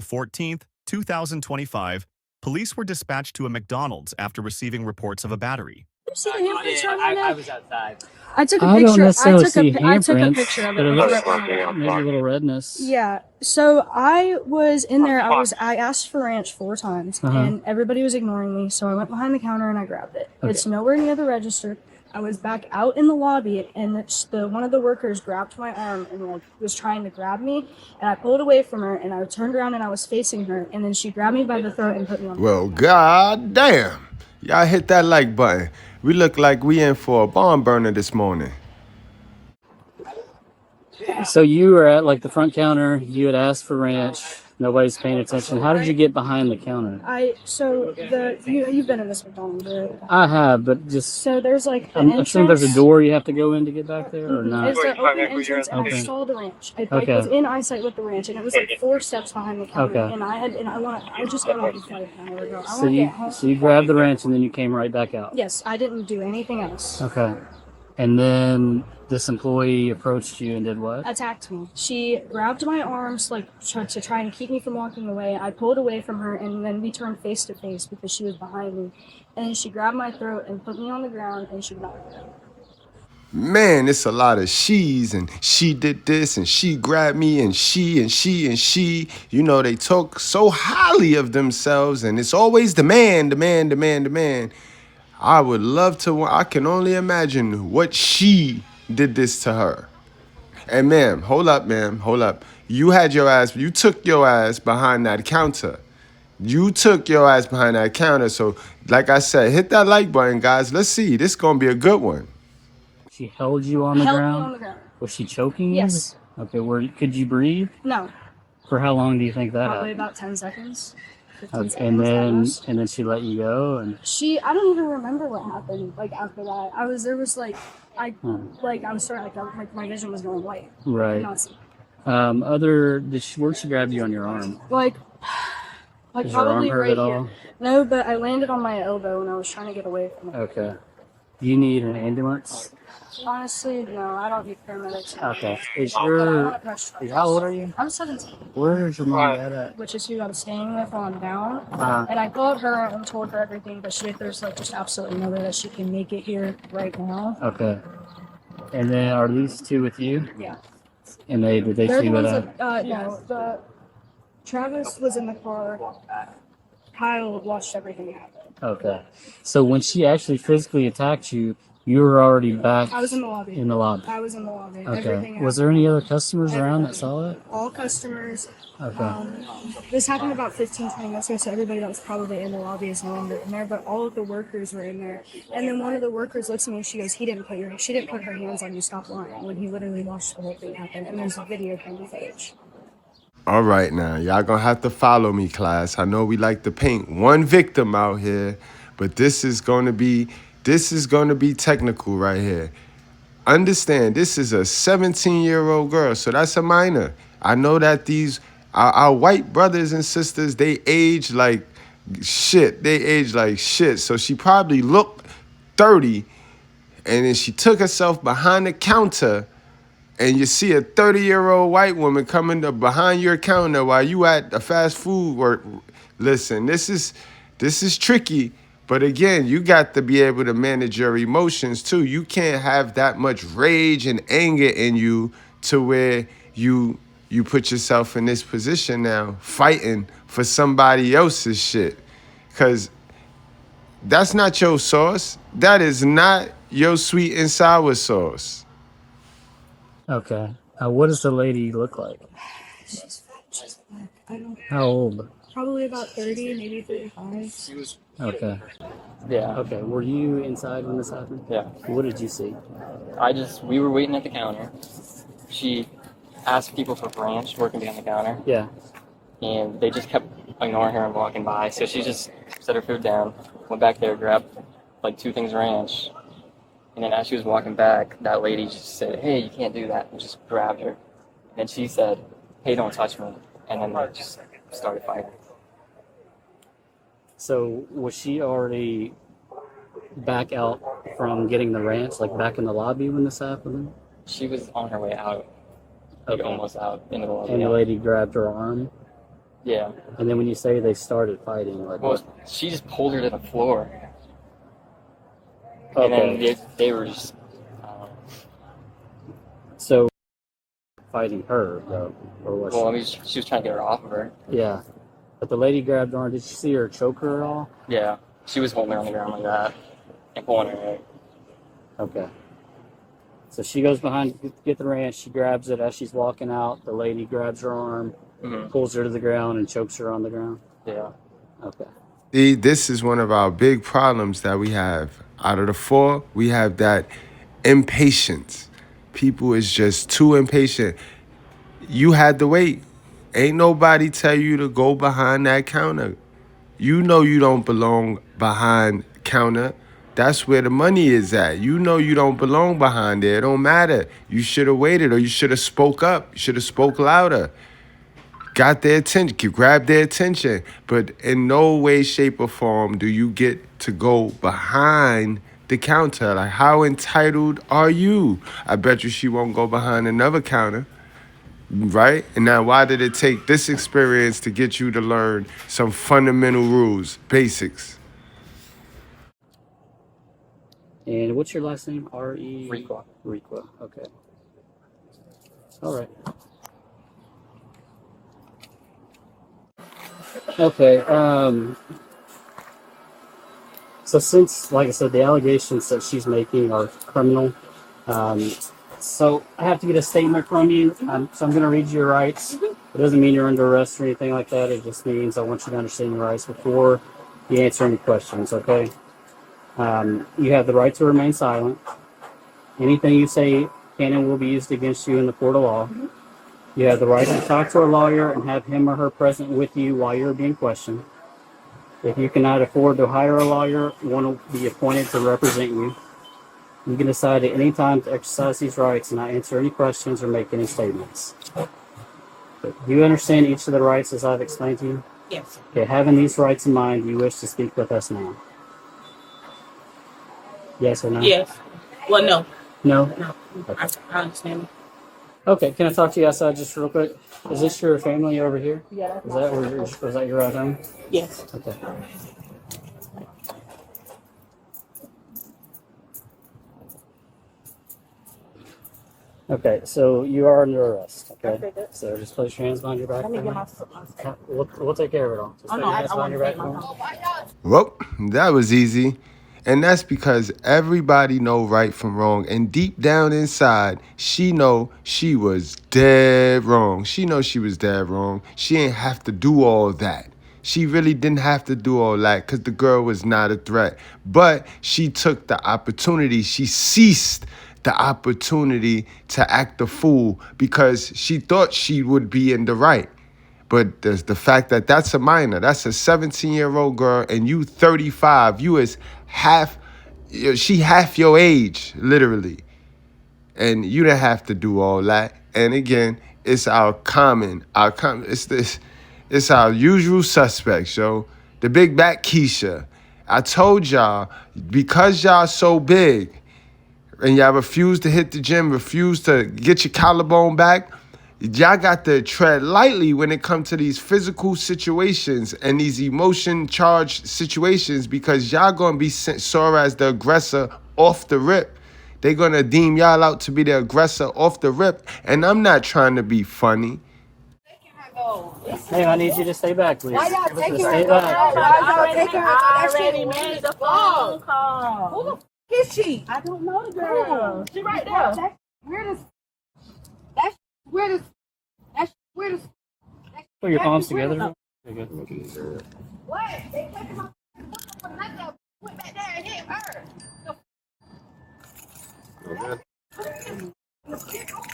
14th, 2025, police were dispatched to a McDonald's after receiving reports of a battery. I was outside. I took a I picture. don't necessarily see I took a handprints, picture of but it. it looks maybe a little redness. Yeah. So I was in there. I asked for ranch 4 times, and everybody was ignoring me. So I went behind the counter and I grabbed it. Okay. It's nowhere near the register. I was back out in the lobby, and one of the workers grabbed my arm and was trying to grab me, and I pulled away from her, and I turned around and I was facing her, and then she grabbed me by the throat and put me on. Well, god damn. Y'all hit that like button. We look like we in for a barn burner this morning. So you were at like the front counter. You had asked for ranch. Nobody's paying attention. How did you get behind the counter? You've been in this McDonald's, right? I have, but just so there's like I'm assuming there's a door you have to go in to get back there, or not? It's the open entrance, and I saw the ranch. I was in eyesight with the ranch, and it was like 4 steps behind the counter. Okay. And I just got off the flight an hour ago. So you grabbed the ranch and then you came right back out. Yes, I didn't do anything else. Okay. And then this employee approached you and did what? Attacked me. She grabbed my arms to try and keep me from walking away. I pulled away from her, and then we turned face to face because she was behind me. And then she grabbed my throat and put me on the ground, and she knocked me. Man, it's a lot of she's, and she did this, and she grabbed me, and she, and she, and she. You know, they talk so highly of themselves, and it's always the man, the man, the man, the man. I would love to, I can only imagine what she did this to her. And ma'am, hold up. You took your ass behind that counter. So, like I said, hit that like button, guys. Let's see. This is going to be a good one. She held you on the ground? Held me on the ground. Was she choking you? Yes. Okay, could you breathe? No. For how long do you think that Probably happened? about 10 seconds. And then she let you go, and I don't even remember what happened. Like after that, I was starting my vision was going white. Right. Where'd she grab you on your arm? Like Is your arm probably hurt right at all? here. No, but I landed on my elbow and I was trying to get away from it. Okay. Do you need an ambulance? Honestly, no, I don't need paramedics. Okay. How old are you? I'm 17. Where's your mom at? Which is who I'm staying with on down. And I called her and told her everything, but there's just absolutely no way that she can make it here right now. Okay. And then are these two with you? Yeah. And did they They're see the what ones that, no, Travis was in the car. Kyle watched everything happen. Okay. So when she actually physically attacked you, you were already back. I was in the lobby. I was in the lobby. Okay. Was there any other customers around that saw it? All customers. Okay. This happened about 15-20 minutes ago, so everybody that was probably in the lobby is no longer in there, but all of the workers were in there. And then one of the workers looks at me and she goes, she didn't put her hands on you, stop lying, when he literally watched the whole thing happen. And there's a video from the footage. All right, now, y'all gonna have to follow me, class. I know we like to paint one victim out here, but this is gonna be technical right here. Understand, this is a 17-year-old girl, so that's a minor. I know that our white brothers and sisters, they age like shit. So she probably looked 30, and then she took herself behind the counter, and you see a 30-year-old white woman coming up behind your counter while you at a fast food. Listen, this is tricky. But again, you got to be able to manage your emotions too. You can't have that much rage and anger in you to where you put yourself in this position now, fighting for somebody else's shit. Because that's not your sauce. That is not your sweet and sour sauce. Okay. What does the lady look like? She's black. I don't. How old? Probably about 30, maybe 35. Okay. Yeah. Okay. Were you inside when this happened? Yeah. What did you see? We were waiting at the counter. She asked people for ranch working behind the counter. Yeah. And they just kept ignoring her and walking by. So she just set her food down, went back there, grabbed like 2 things of ranch. And then as she was walking back, that lady just said, "Hey, you can't do that," and just grabbed her. And she said, "Hey, don't touch me." And then they just started fighting. So was she already back out from getting the ranch, like back in the lobby when this happened? She was on her way out, like almost out into the lobby. And the lady grabbed her arm? Yeah. And then when you say they started fighting, like Well, what? she just pulled her to the floor, and then Okay. they were just. So fighting her though, or was Well, I she? mean, she was trying to get her off of her. Yeah. But the lady grabbed her. Did you see her choke her at all? Yeah, she was holding her on the ground like that and pulling her out. Okay. So she goes behind to get the ranch. She grabs it as she's walking out. The lady grabs her arm, pulls her to the ground, and chokes her on the ground. Yeah. Okay. See, this is one of our big problems that we have. Out of the four, we have that impatience. People is just too impatient. You had to wait. Ain't nobody tell you to go behind that counter. You know you don't belong behind counter. That's where the money is at. You know you don't belong behind there. It don't matter. You should have waited, or you should have spoke up. You should have spoke louder. Got their attention, grabbed their attention. But in no way, shape, or form do you get to go behind the counter. Like, how entitled are you? I bet you she won't go behind another counter. Right? And now, why did it take this experience to get you to learn some fundamental rules, basics? And what's your last name? R.E. Requa. Requa. Okay. All right. Okay. So since, like I said, the allegations that she's making are criminal, so I have to get a statement from you. So I'm going to read you your rights. It doesn't mean you're under arrest or anything like that. It just means I want you to understand your rights before you answer any questions, okay? You have the right to remain silent. Anything you say can and will be used against you in the court of law. You have the right to talk to a lawyer and have him or her present with you while you're being questioned. If you cannot afford to hire a lawyer, one will be appointed to represent you. You can decide at any time to exercise these rights and not answer any questions or make any statements. But do you understand each of the rights as I've explained to you? Yes. Okay, having these rights in mind, do you wish to speak with us now? Yes or no? Yes. Well, no. No? No. I understand. Okay, can I talk to you outside just real quick? Is this your family over here? Yeah. Is that where is that your right home? Yes. Okay. Okay, so you are under arrest. Okay, so just place your hands behind your back. Let me get my. We'll take care of it all. Just Oh put no, your I hands behind want to your take back. my. Well, that was easy. And that's because everybody know right from wrong. And deep down inside, she know she was dead wrong. She know she was dead wrong. She ain't have to do all that. She really didn't have to do all that because the girl was not a threat. But she took the opportunity. She seized the opportunity to act a fool because she thought she would be in the right. But there's the fact that that's a minor. That's a 17-year-old girl, and you 35. You is half, she half your age, literally. And you didn't have to do all that. And again, it's it's our usual suspects, yo. The big back Keisha. I told y'all, because y'all so big, and y'all refuse to hit the gym, refuse to get your collarbone back, y'all got to tread lightly when it comes to these physical situations and these emotion-charged situations because y'all gonna be saw as the aggressor off the rip. They gonna deem y'all out to be the aggressor off the rip, and I'm not trying to be funny. Hey, I need you to stay back, please. Why y'all taking Stay her? back. Why y'all taking her? I That already shit made weird the as phone fuck. call. Who the fuck is she? I don't know the girl. She right there. That's weird as. That's weird as. That's weird as. Put your palms together. What? They taking my went back there and hit her.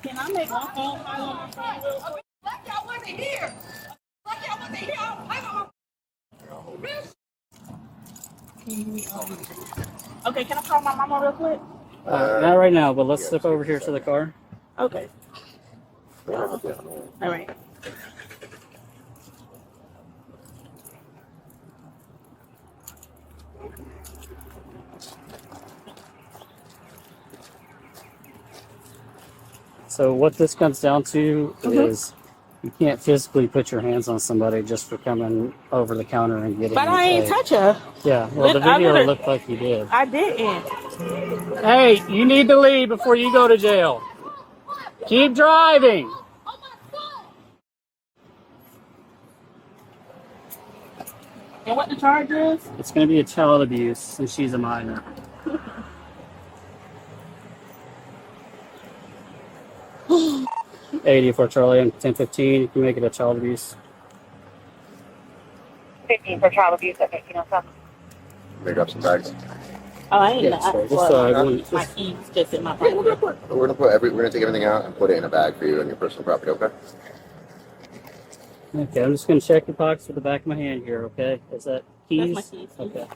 Can I make one phone call on my phone real quick? Like y'all wasn't here. Like y'all wasn't here. I got my. Okay, can I call my mama real quick? Not right now, but let's step over here to the car. Okay. All right. So what this comes down to is You can't physically put your hands on somebody just for coming over the counter and getting. But I ain't a- touch her. Yeah, well, the I video literally- looked like you did. I didn't. Hey, you need to leave before you go to jail. Keep driving. And what the charge is? It's going to be a child abuse since she's a minor. 80 for Charlie and 1015. You can make it a child abuse. 15 for child abuse at 1507. Make up some bags. Oh, I ain't Yeah, know. so just, Well, my just- keys just in my pocket. We're gonna take everything out and put it in a bag for you and your personal property, okay? okay, I'm just going to check your pockets with the back of my hand here, okay? Is that keys? That's my keys. Okay.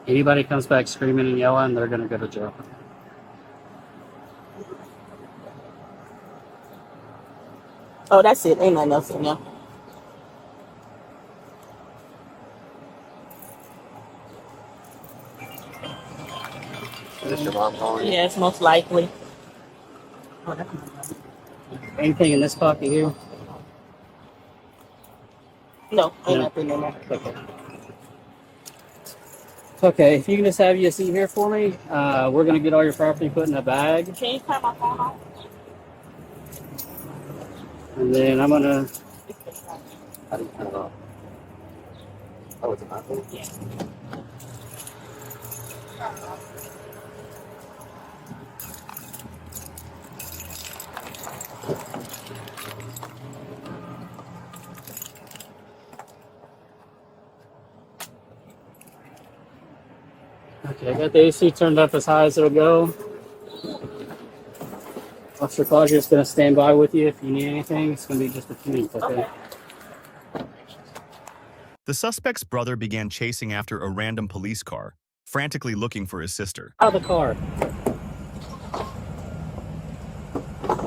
Anybody comes back screaming and yelling, they're going to go to jail. Oh, that's it. Ain't nothing else in there. Is this your mom calling you? Yeah, it's most likely. Anything in this pocket here? No, ain't No. nothing in there. Okay. Okay, if you can just have you a seat here for me, we're going to get all your property put in a bag, Can you turn my phone off? and then I'm going to... How do you turn it off? Oh, it's an iPhone? Yeah. Okay, I got the AC turned up as high as it'll go. Officer Closure is going to stand by with you if you need anything. It's going to be just a few minutes, okay? The suspect's brother began chasing after a random police car, frantically looking for his sister. Out of the car.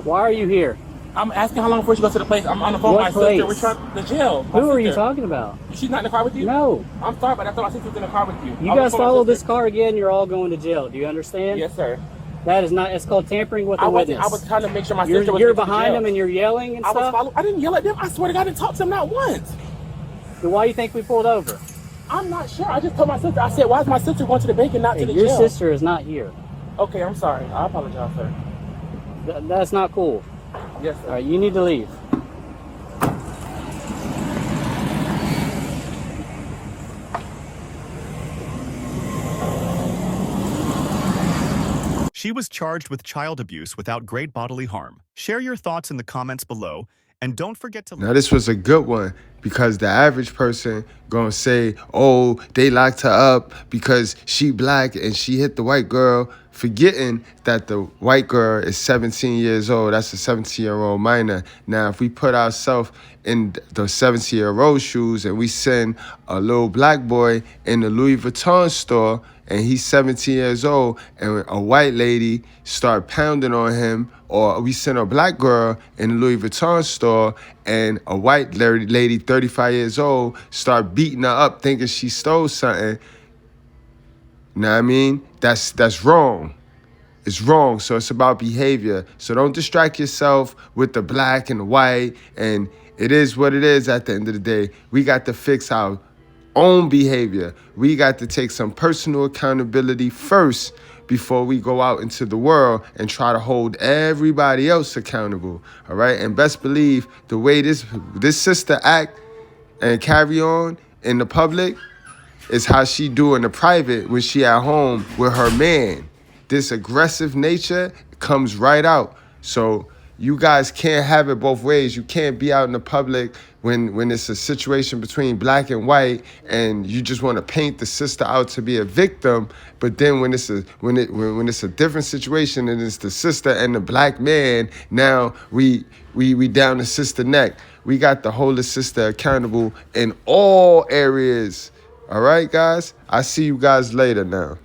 Why are you here? I'm asking how long before she goes to the place. I'm on the phone with What my sister. place? We're trying the jail. My Who are you sister. talking about? She's not in the car with you? No. I'm sorry, but I thought my sister was in the car with you. You I was guys with my follow sister. this car again, you're all going to jail. Do you understand? Yes, sir. That is not, it's called tampering with a I witness. was trying to make sure my You're, sister was you're taken to behind jail. them and you're yelling and I was stuff? following. I didn't yell at them. I swear to God, I didn't talk to them not once. Then why do you think we pulled over? I'm not sure. I just told my sister. I said, why is my sister going to the bank and not Hey, to the your jail? sister is not here. Okay, I'm sorry. I apologize, sir. That's not cool. Yes, sir. All right, you need to leave. She was charged with child abuse without great bodily harm. Share your thoughts in the comments below, and don't forget to... Now this was a good one because the average person gonna say, oh, they locked her up because she black and she hit the white girl, forgetting that the white girl is 17 years old. That's a 17-year-old minor. Now, if we put ourselves in the 17-year-old shoes and we send a little black boy in the Louis Vuitton store and he's 17 years old and a white lady start pounding on him, or we send a black girl in the Louis Vuitton store and a white lady, 35 years old, start beating her up thinking she stole something, you know what I mean? That's wrong. It's wrong. So it's about behavior. So don't distract yourself with the black and the white. And it is what it is at the end of the day. We got to fix our own behavior. We got to take some personal accountability first before we go out into the world and try to hold everybody else accountable. All right. And best believe the way this sister act and carry on in the public is how she do in the private when she at home with her man. This aggressive nature comes right out. So you guys can't have it both ways. You can't be out in the public when it's a situation between black and white and you just want to paint the sister out to be a victim, but then when it's a different situation and it's the sister and the black man, now we down the sister neck. We got to hold the sister accountable in all areas. All right, guys? I see you guys later now.